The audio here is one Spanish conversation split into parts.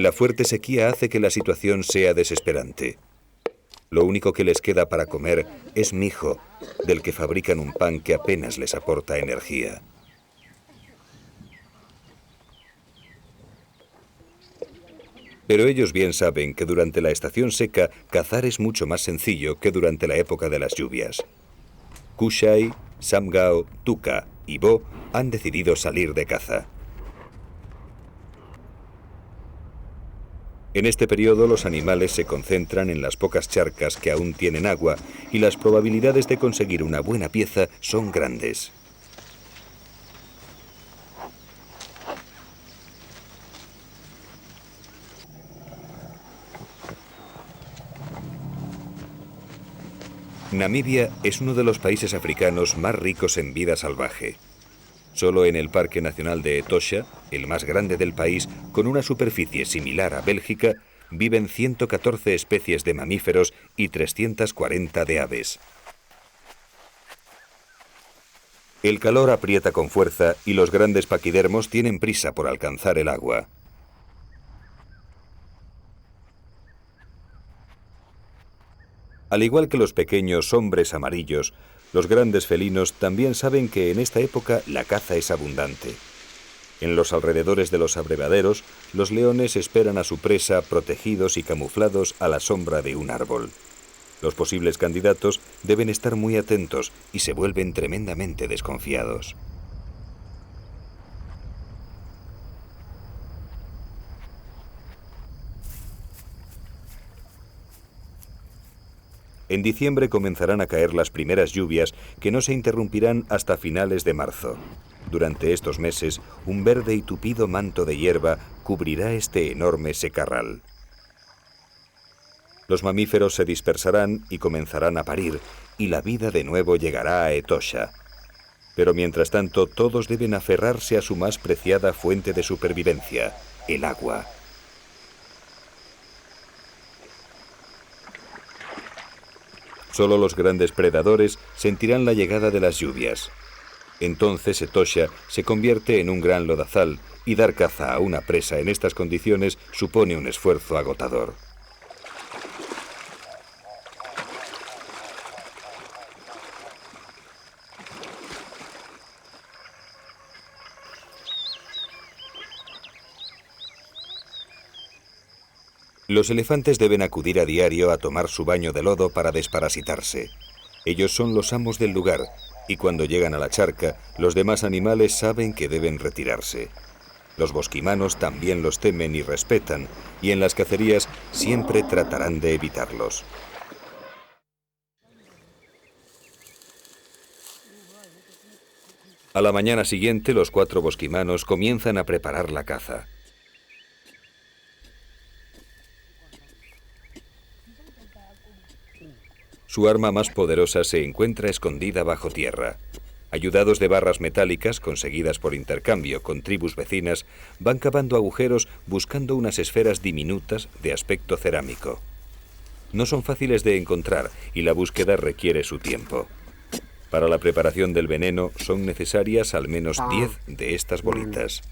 La fuerte sequía hace que la situación sea desesperante. Lo único que les queda para comer es mijo, del que fabrican un pan que apenas les aporta energía. Pero ellos bien saben que durante la estación seca cazar es mucho más sencillo que durante la época de las lluvias. Kushai, Samgao, Tuka y Bo han decidido salir de caza. En este periodo los animales se concentran en las pocas charcas que aún tienen agua y las probabilidades de conseguir una buena pieza son grandes. Namibia es uno de los países africanos más ricos en vida salvaje. Solo en el Parque Nacional de Etosha, el más grande del país, con una superficie similar a Bélgica, viven 114 especies de mamíferos y 340 de aves. El calor aprieta con fuerza y los grandes paquidermos tienen prisa por alcanzar el agua. Al igual que los pequeños hombres amarillos, los grandes felinos también saben que en esta época la caza es abundante. En los alrededores de los abrevaderos, los leones esperan a su presa protegidos y camuflados a la sombra de un árbol. Los posibles candidatos deben estar muy atentos y se vuelven tremendamente desconfiados. En diciembre comenzarán a caer las primeras lluvias que no se interrumpirán hasta finales de marzo. Durante estos meses, un verde y tupido manto de hierba cubrirá este enorme secarral. Los mamíferos se dispersarán y comenzarán a parir, y la vida de nuevo llegará a Etosha. Pero mientras tanto, todos deben aferrarse a su más preciada fuente de supervivencia, el agua. Solo los grandes predadores sentirán la llegada de las lluvias. Entonces Etosha se convierte en un gran lodazal y dar caza a una presa en estas condiciones supone un esfuerzo agotador. Los elefantes deben acudir a diario a tomar su baño de lodo para desparasitarse. Ellos son los amos del lugar, y cuando llegan a la charca, los demás animales saben que deben retirarse. Los bosquimanos también los temen y respetan, y en las cacerías siempre tratarán de evitarlos. A la mañana siguiente, los 4 bosquimanos comienzan a preparar la caza. Su arma más poderosa se encuentra escondida bajo tierra. Ayudados de barras metálicas conseguidas por intercambio con tribus vecinas, van cavando agujeros buscando unas esferas diminutas de aspecto cerámico. No son fáciles de encontrar y la búsqueda requiere su tiempo. Para la preparación del veneno son necesarias al menos 10 de estas bolitas.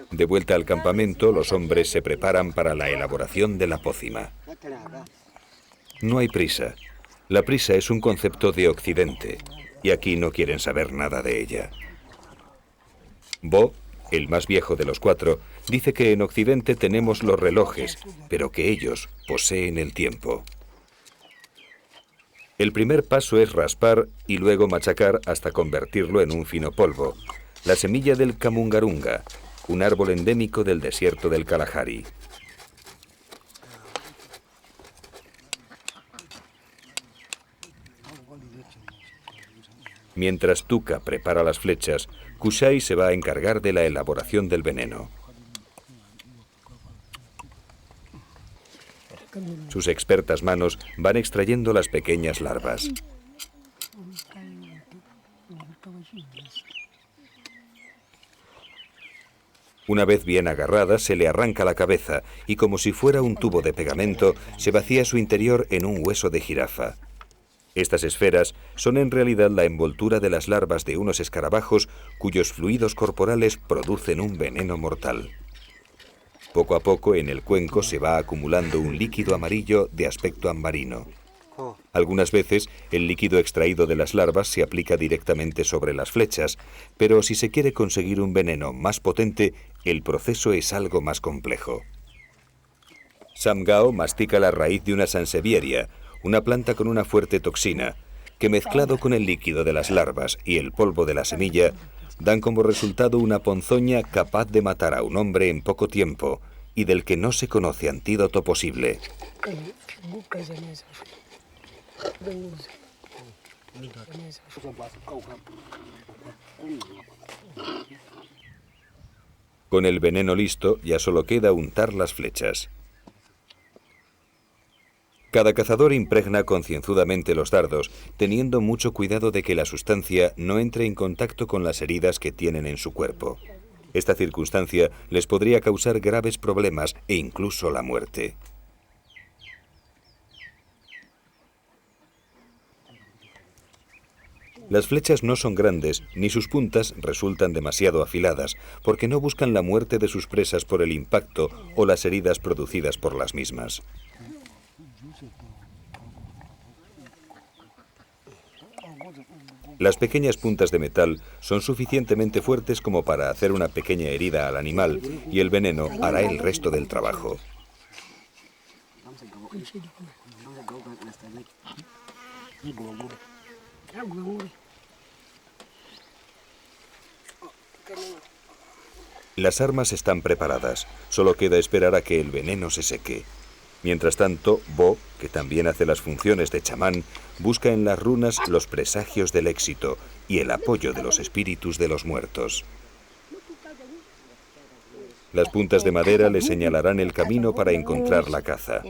De vuelta al campamento, los hombres se preparan para la elaboración de la pócima. No hay prisa. La prisa es un concepto de Occidente, y aquí no quieren saber nada de ella. Bo, el más viejo de los 4, dice que en Occidente tenemos los relojes, pero que ellos poseen el tiempo. El primer paso es raspar y luego machacar hasta convertirlo en un fino polvo, la semilla del camungarunga, un árbol endémico del desierto del Kalahari. Mientras Tuka prepara las flechas, Kushai se va a encargar de la elaboración del veneno. Sus expertas manos van extrayendo las pequeñas larvas. Una vez bien agarrada, se le arranca la cabeza y, como si fuera un tubo de pegamento, se vacía su interior en un hueso de jirafa. Estas esferas son en realidad la envoltura de las larvas de unos escarabajos cuyos fluidos corporales producen un veneno mortal. Poco a poco en el cuenco se va acumulando un líquido amarillo de aspecto ambarino. Algunas veces el líquido extraído de las larvas se aplica directamente sobre las flechas, pero si se quiere conseguir un veneno más potente, el proceso es algo más complejo. Sam Gao mastica la raíz de una sansevieria, una planta con una fuerte toxina, que mezclado con el líquido de las larvas y el polvo de la semilla, dan como resultado una ponzoña capaz de matar a un hombre en poco tiempo y del que no se conoce antídoto posible. Con el veneno listo, ya solo queda untar las flechas. Cada cazador impregna concienzudamente los dardos, teniendo mucho cuidado de que la sustancia no entre en contacto con las heridas que tienen en su cuerpo. Esta circunstancia les podría causar graves problemas e incluso la muerte. Las flechas no son grandes, ni sus puntas resultan demasiado afiladas, porque no buscan la muerte de sus presas por el impacto o las heridas producidas por las mismas. Las pequeñas puntas de metal son suficientemente fuertes como para hacer una pequeña herida al animal, y el veneno hará el resto del trabajo. Las armas están preparadas, solo queda esperar a que el veneno se seque. Mientras tanto, Bo, que también hace las funciones de chamán, busca en las runas los presagios del éxito y el apoyo de los espíritus de los muertos. Las puntas de madera le señalarán el camino para encontrar la caza.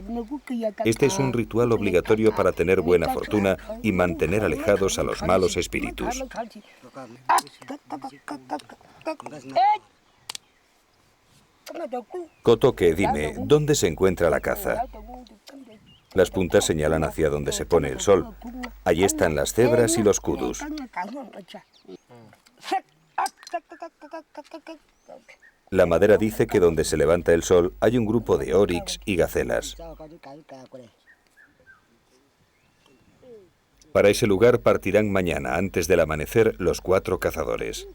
Este es un ritual obligatorio para tener buena fortuna y mantener alejados a los malos espíritus. Kotoke, dime, ¿dónde se encuentra la caza? Las puntas señalan hacia donde se pone el sol. Allí están las cebras y los kudus. La madera dice que donde se levanta el sol hay un grupo de oryx y gacelas. Para ese lugar partirán mañana, antes del amanecer, los 4 cazadores.